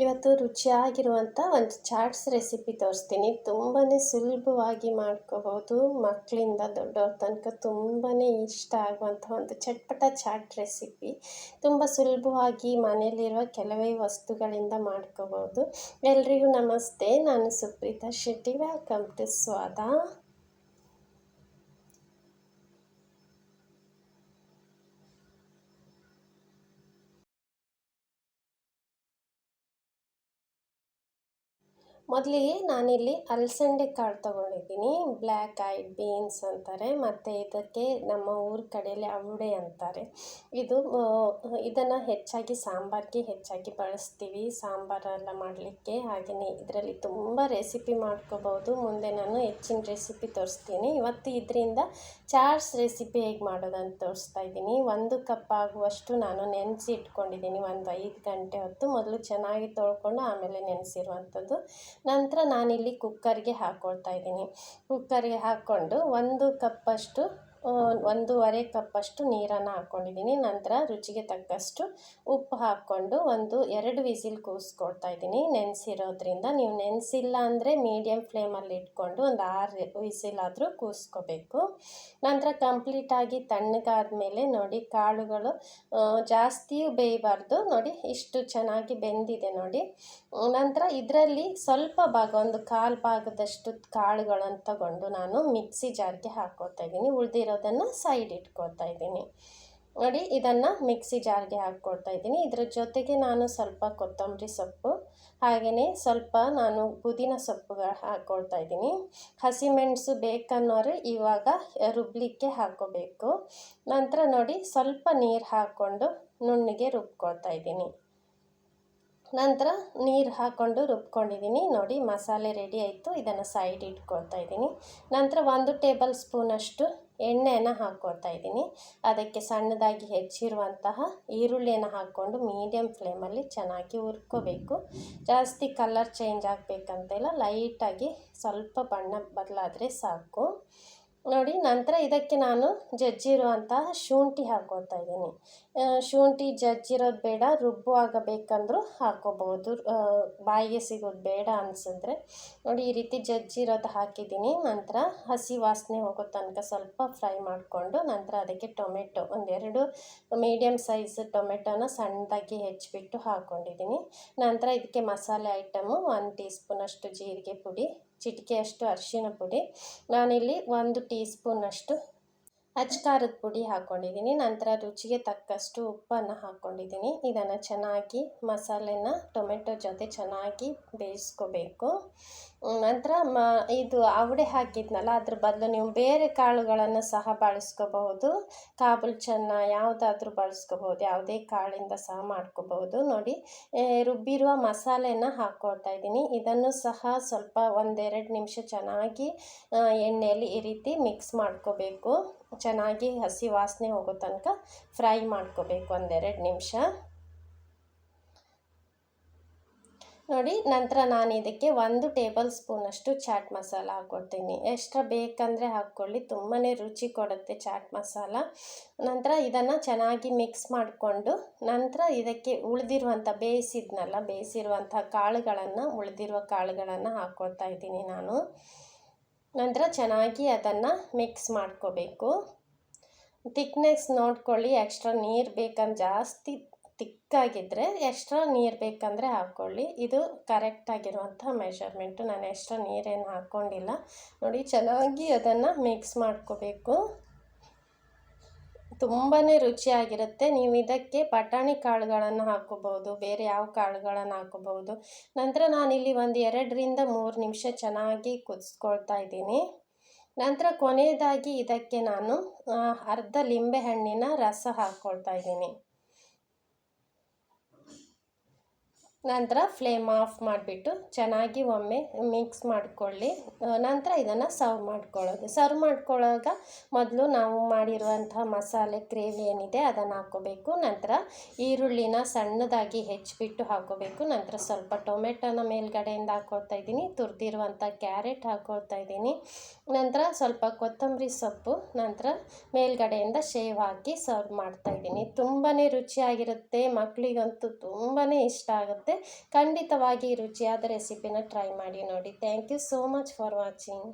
ಇವತ್ತು ರುಚಿಯಾಗಿರುವಂಥ ಒಂದು ಚಾಟ್ಸ್ ರೆಸಿಪಿ ತೋರಿಸ್ತೀನಿ. ತುಂಬಾ ಸುಲಭವಾಗಿ ಮಾಡ್ಕೋಬೋದು. ಮಕ್ಕಳಿಂದ ದೊಡ್ಡವ್ರ ತನಕ ತುಂಬಾ ಇಷ್ಟ ಆಗುವಂಥ ಒಂದು ಚಟ್ಪಟ ಚಾಟ್ ರೆಸಿಪಿ. ತುಂಬ ಸುಲಭವಾಗಿ ಮನೆಯಲ್ಲಿರುವ ಕೆಲವೇ ವಸ್ತುಗಳಿಂದ ಮಾಡ್ಕೋಬೋದು. ಎಲ್ರಿಗೂ ನಮಸ್ತೆ, ನಾನು ಸುಪ್ರೀತಾ ಶೆಟ್ಟಿ. ವೆಲ್ಕಮ್ ಟು ಸ್ವಾದ. ಮೊದಲಿಗೆ ನಾನಿಲ್ಲಿ ಅಲಸಂದೆ ಕಾಳು ತೊಗೊಂಡಿದ್ದೀನಿ. ಬ್ಲ್ಯಾಕ್ ಐಡ್ ಬೀನ್ಸ್ ಅಂತಾರೆ, ಮತ್ತು ಇದಕ್ಕೆ ನಮ್ಮ ಊರ ಕಡೆಯಲ್ಲಿ ಅವಡೆ ಅಂತಾರೆ. ಇದನ್ನು ಹೆಚ್ಚಾಗಿ ಸಾಂಬಾರಿಗೆ ಹೆಚ್ಚಾಗಿ ಬಳಸ್ತೀವಿ, ಸಾಂಬಾರೆಲ್ಲ ಮಾಡಲಿಕ್ಕೆ. ಹಾಗೆಯೇ ಇದರಲ್ಲಿ ತುಂಬ ರೆಸಿಪಿ ಮಾಡ್ಕೋಬೋದು. ಮುಂದೆ ನಾನು ಹೆಚ್ಚಿನ ರೆಸಿಪಿ ತೋರಿಸ್ತೀನಿ. ಇವತ್ತು ಇದರಿಂದ ಚಾಟ್ಸ್ ರೆಸಿಪಿ ಹೇಗೆ ಮಾಡೋದಂತ ತೋರಿಸ್ತಾ ಇದ್ದೀನಿ. 1 ಕಪ್ ಆಗುವಷ್ಟು ನಾನು ನೆನೆಸಿ ಇಟ್ಕೊಂಡಿದ್ದೀನಿ. ಒಂದು 5 ಗಂಟೆ ಹೊತ್ತು ಮೊದಲು ಚೆನ್ನಾಗಿ ತೊಳ್ಕೊಂಡು ಆಮೇಲೆ ನೆನೆಸಿರುವಂಥದ್ದು. ನಂತರ ನಾನಿಲ್ಲಿ ಕುಕ್ಕರ್ಗೆ ಹಾಕ್ಕೊಳ್ತಾ ಇದ್ದೀನಿ. ಕುಕ್ಕರ್ಗೆ ಹಾಕ್ಕೊಂಡು 1 ಕಪ್ಪಷ್ಟು 1.5 ಕಪ್ಪಷ್ಟು ನೀರನ್ನು ಹಾಕ್ಕೊಂಡಿದ್ದೀನಿ. ನಂತರ ರುಚಿಗೆ ತಕ್ಕಷ್ಟು ಉಪ್ಪು ಹಾಕ್ಕೊಂಡು 2 ವಿಸಿಲ್ ಕೂಗಿಸ್ಕೊಳ್ತಾ ಇದ್ದೀನಿ. ನೆನೆಸಿರೋದ್ರಿಂದ ನೀವು ನೆನೆಸಿಲ್ಲ ಅಂದರೆ ಮೀಡಿಯಮ್ ಫ್ಲೇಮಲ್ಲಿ ಇಟ್ಕೊಂಡು ಒಂದು 6 ವಿಸಿಲ್ ಆದರೂ ಕೂಗಿಸ್ಕೋಬೇಕು. ನಂತರ ಕಂಪ್ಲೀಟಾಗಿ ತಣ್ಣಗಾದ್ಮೇಲೆ ನೋಡಿ, ಕಾಳುಗಳು ಜಾಸ್ತಿಯೂ ಬೇಯಬಾರ್ದು. ನೋಡಿ, ಇಷ್ಟು ಚೆನ್ನಾಗಿ ಬೆಂದಿದೆ ನೋಡಿ. ನಂತರ ಇದರಲ್ಲಿ ಸ್ವಲ್ಪ ಭಾಗ, ಒಂದು 1/4 ಭಾಗದಷ್ಟು ಕಾಳುಗಳನ್ನು ತಗೊಂಡು ನಾನು ಮಿಕ್ಸಿ ಜಾರ್ಗೆ ಹಾಕ್ಕೊಳ್ತಾ ಇದ್ದೀನಿ. ಉಳಿದಿರೋದನ್ನು ಸೈಡ್ ಇಟ್ಕೊಳ್ತಾ ಇದ್ದೀನಿ. ನೋಡಿ, ಇದನ್ನು ಮಿಕ್ಸಿ ಜಾರ್ಗೆ ಹಾಕ್ಕೊಳ್ತಾ ಇದ್ದೀನಿ. ಇದರ ಜೊತೆಗೆ ನಾನು ಸ್ವಲ್ಪ ಕೊತ್ತಂಬರಿ ಸೊಪ್ಪು, ಹಾಗೆಯೇ ಸ್ವಲ್ಪ ನಾನು ಪುದೀನ ಸೊಪ್ಪುಗಳು ಹಾಕ್ಕೊಳ್ತಾ ಇದ್ದೀನಿ. ಹಸಿಮೆಣಸು ಬೇಕನ್ನೋರು ಇವಾಗ ರುಬ್ಬಲಿಕ್ಕೆ ಹಾಕ್ಕೋಬೇಕು. ನಂತರ ನೋಡಿ, ಸ್ವಲ್ಪ ನೀರು ಹಾಕ್ಕೊಂಡು ನುಣ್ಣಗೆ ರುಬ್ಕೊಳ್ತಾ ಇದ್ದೀನಿ. ನಂತರ ನೀರು ಹಾಕ್ಕೊಂಡು ರುಬ್ಕೊಂಡಿದ್ದೀನಿ. ನೋಡಿ, ಮಸಾಲೆ ರೆಡಿ ಆಯಿತು. ಇದನ್ನು ಸೈಡ್ ಇಟ್ಕೊಳ್ತಾ ಇದ್ದೀನಿ. ನಂತರ 1 ಟೇಬಲ್ ಸ್ಪೂನಷ್ಟು ಎಣ್ಣೆಯನ್ನು ಹಾಕ್ಕೊಳ್ತಾ ಇದ್ದೀನಿ. ಅದಕ್ಕೆ ಸಣ್ಣದಾಗಿ ಹೆಚ್ಚಿರುವಂತಹ ಈರುಳ್ಳಿಯನ್ನು ಹಾಕ್ಕೊಂಡು ಮೀಡಿಯಮ್ ಫ್ಲೇಮಲ್ಲಿ ಚೆನ್ನಾಗಿ ಹುರ್ಕೋಬೇಕು. ಜಾಸ್ತಿ ಕಲರ್ ಚೇಂಜ್ ಆಗಬೇಕಂತೆಲ್ಲ, ಲೈಟಾಗಿ ಸ್ವಲ್ಪ ಬಣ್ಣ ಬದಲಾದರೆ ಸಾಕು. ನೋಡಿ, ನಂತರ ಇದಕ್ಕೆ ನಾನು ಜಜ್ಜಿರುವಂತಹ ಶುಂಠಿ ಹಾಕ್ಕೊಳ್ತಾ ಇದ್ದೀನಿ. ಶುಂಠಿ ಜಜ್ಜಿರೋದು ಬೇಡ, ರುಬ್ಬುವಾಗ ಬೇಕಂದ್ರೂ ಹಾಕ್ಕೋಬೋದು. ಬಾಯಿಗೆ ಸಿಗೋದು ಬೇಡ ಅನಿಸಿದ್ರೆ ನೋಡಿ, ಈ ರೀತಿ ಜಜ್ಜಿರೋದು ಹಾಕಿದ್ದೀನಿ. ನಂತರ ಹಸಿ ವಾಸನೆ ಹೋಗೋ ತನಕ ಸ್ವಲ್ಪ ಫ್ರೈ ಮಾಡಿಕೊಂಡು ನಂತರ ಅದಕ್ಕೆ ಟೊಮೆಟೊ, 2 ಮೀಡಿಯಮ್ ಸೈಜ್ ಟೊಮೆಟೊನ ಸಣ್ಣದಾಗಿ ಹೆಚ್ಚಿಬಿಟ್ಟು ಹಾಕ್ಕೊಂಡಿದ್ದೀನಿ. ನಂತರ ಇದಕ್ಕೆ ಮಸಾಲೆ ಐಟಮು 1 ಟೀ ಸ್ಪೂನಷ್ಟು ಜೀರಿಗೆ ಪುಡಿ, ಚಿಟಿಕೆಯಷ್ಟು ಅರಿಶಿಣ ಪುಡಿ, ನಾನಿಲ್ಲಿ 1 ಟೀ ಸ್ಪೂನಷ್ಟು ಅಚ್ಕಾರದ ಪುಡಿ ಹಾಕ್ಕೊಂಡಿದ್ದೀನಿ. ನಂತರ ರುಚಿಗೆ ತಕ್ಕಷ್ಟು ಉಪ್ಪನ್ನು ಹಾಕ್ಕೊಂಡಿದ್ದೀನಿ. ಇದನ್ನು ಚೆನ್ನಾಗಿ ಮಸಾಲೆನ ಟೊಮೆಟೊ ಜೊತೆ ಚೆನ್ನಾಗಿ ಬೇಯಿಸ್ಕೋಬೇಕು. ನಂತರ ಇದು ಅವಡೆ ಹಾಕಿದ್ನಲ್ಲ, ಅದ್ರ ಬದಲು ನೀವು ಬೇರೆ ಕಾಳುಗಳನ್ನು ಸಹ ಬಳಸ್ಕೋಬಹುದು. ಕಾಬೂಲ್ ಚನ್ನ ಯಾವುದಾದ್ರೂ ಬಳಸ್ಕೋಬಹುದು, ಯಾವುದೇ ಕಾಳಿಂದ ಸಹ ಮಾಡ್ಕೋಬಹುದು. ನೋಡಿ, ರುಬ್ಬಿರುವ ಮಸಾಲೆನ ಹಾಕ್ಕೊಳ್ತಾ ಇದ್ದೀನಿ. ಇದನ್ನು ಸಹ ಸ್ವಲ್ಪ 1-2 ನಿಮಿಷ ಚೆನ್ನಾಗಿ ಎಣ್ಣೆಯಲ್ಲಿ ಈ ರೀತಿ ಮಿಕ್ಸ್ ಮಾಡ್ಕೋಬೇಕು. ಚೆನ್ನಾಗಿ ಹಸಿ ವಾಸನೆ ಹೋಗೋ ತನಕ ಫ್ರೈ ಮಾಡ್ಕೋಬೇಕು 1-2 ನಿಮಿಷ. ನೋಡಿ, ನಂತರ ನಾನು ಇದಕ್ಕೆ 1 ಟೇಬಲ್ ಸ್ಪೂನಷ್ಟು ಚಾಟ್ ಮಸಾಲ ಹಾಕ್ಕೊಳ್ತೀನಿ. ಎಕ್ಸ್ಟ್ರಾ ಬೇಕಂದರೆ ಹಾಕ್ಕೊಳ್ಳಿ, ತುಂಬಾ ರುಚಿ ಕೊಡುತ್ತೆ ಚಾಟ್ ಮಸಾಲ. ನಂತರ ಇದನ್ನು ಚೆನ್ನಾಗಿ ಮಿಕ್ಸ್ ಮಾಡಿಕೊಂಡು ನಂತರ ಇದಕ್ಕೆ ಬೇಯಿಸಿರುವಂಥ ಉಳಿದಿರುವ ಕಾಳುಗಳನ್ನು ಹಾಕ್ಕೊಳ್ತಾ ಇದ್ದೀನಿ ನಾನು. ನಂತರ ಚೆನ್ನಾಗಿ ಅದನ್ನು ಮಿಕ್ಸ್ ಮಾಡ್ಕೋಬೇಕು. ತಿಕ್ನೆಸ್ ನೋಡ್ಕೊಳ್ಳಿ. ಎಕ್ಸ್ಟ್ರಾ ನೀರು ಬೇಕಂದ್ರೆ, ಜಾಸ್ತಿ ತಿಕ್ಕಾಗಿದ್ದರೆ ಎಕ್ಸ್ಟ್ರಾ ನೀರು ಬೇಕಂದರೆ ಹಾಕ್ಕೊಳ್ಳಿ. ಇದು ಕರೆಕ್ಟಾಗಿರುವಂಥ ಮೆಷರ್ಮೆಂಟು. ನಾನು ಎಕ್ಸ್ಟ್ರಾ ನೀರೇನು ಹಾಕ್ಕೊಂಡಿಲ್ಲ. ನೋಡಿ, ಚೆನ್ನಾಗಿ ಅದನ್ನು ಮಿಕ್ಸ್ ಮಾಡ್ಕೋಬೇಕು. ತುಂಬಾ ರುಚಿಯಾಗಿರುತ್ತೆ. ನೀವು ಇದಕ್ಕೆ ಬಟಾಣಿ ಕಾಳುಗಳನ್ನು ಹಾಕ್ಕೋಬೋದು, ಬೇರೆ ಯಾವ ಕಾಳುಗಳನ್ನು ಹಾಕ್ಕೋಬೋದು. ನಂತರ ನಾನಿಲ್ಲಿ 2-3 ನಿಮಿಷ ಚೆನ್ನಾಗಿ ಕುದಿಸ್ಕೊಳ್ತಾ ಇದ್ದೀನಿ. ನಂತರ ಕೊನೆಯದಾಗಿ ಇದಕ್ಕೆ ನಾನು ಅರ್ಧ ಲಿಂಬೆಹಣ್ಣಿನ ರಸ ಹಾಕ್ಕೊಳ್ತಾ ಇದ್ದೀನಿ. ನಂತರ ಫ್ಲೇಮ್ ಆಫ್ ಮಾಡಿಬಿಟ್ಟು ಚೆನ್ನಾಗಿ ಒಮ್ಮೆ ಮಿಕ್ಸ್ ಮಾಡಿಕೊಳ್ಳಿ. ನಂತರ ಇದನ್ನು ಸರ್ವ್ ಮಾಡ್ಕೊಳ್ಳೋವಾಗ ಮೊದಲು ನಾವು ಮಾಡಿರುವಂತಹ ಮಸಾಲೆ ಗ್ರೇವಿ ಏನಿದೆ ಅದನ್ನು ಹಾಕ್ಕೋಬೇಕು. ನಂತರ ಈರುಳ್ಳಿನ ಸಣ್ಣದಾಗಿ ಹೆಚ್ಚಿಬಿಟ್ಟು ಹಾಕ್ಕೋಬೇಕು. ನಂತರ ಸ್ವಲ್ಪ ಟೊಮೆಟೊನ ಮೇಲ್ಗಡೆಯಿಂದ ಹಾಕ್ಕೊಳ್ತಾ ಇದ್ದೀನಿ. ತುರಿದಿರುವಂಥ ಕ್ಯಾರೆಟ್ ಹಾಕ್ಕೊಳ್ತಾ ಇದ್ದೀನಿ. ನಂತರ ಸ್ವಲ್ಪ ಕೊತ್ತಂಬರಿ ಸೊಪ್ಪು, ನಂತರ ಮೇಲ್ಗಡೆಯಿಂದ ಶೇವ್ ಹಾಕಿ ಸರ್ವ್ ಮಾಡ್ತಾಯಿದ್ದೀನಿ. ತುಂಬಾ ರುಚಿಯಾಗಿರುತ್ತೆ. ಮಕ್ಕಳಿಗಂತೂ ತುಂಬಾ ಇಷ್ಟ ಆಗುತ್ತೆ. ಇದ್ದರೆ ಖಂಡಿತವಾಗಿ ಈ ರುಚಿಯಾದ ರೆಸಿಪಿನ ಟ್ರೈ ಮಾಡಿ ನೋಡಿ. Thank you so much for watching.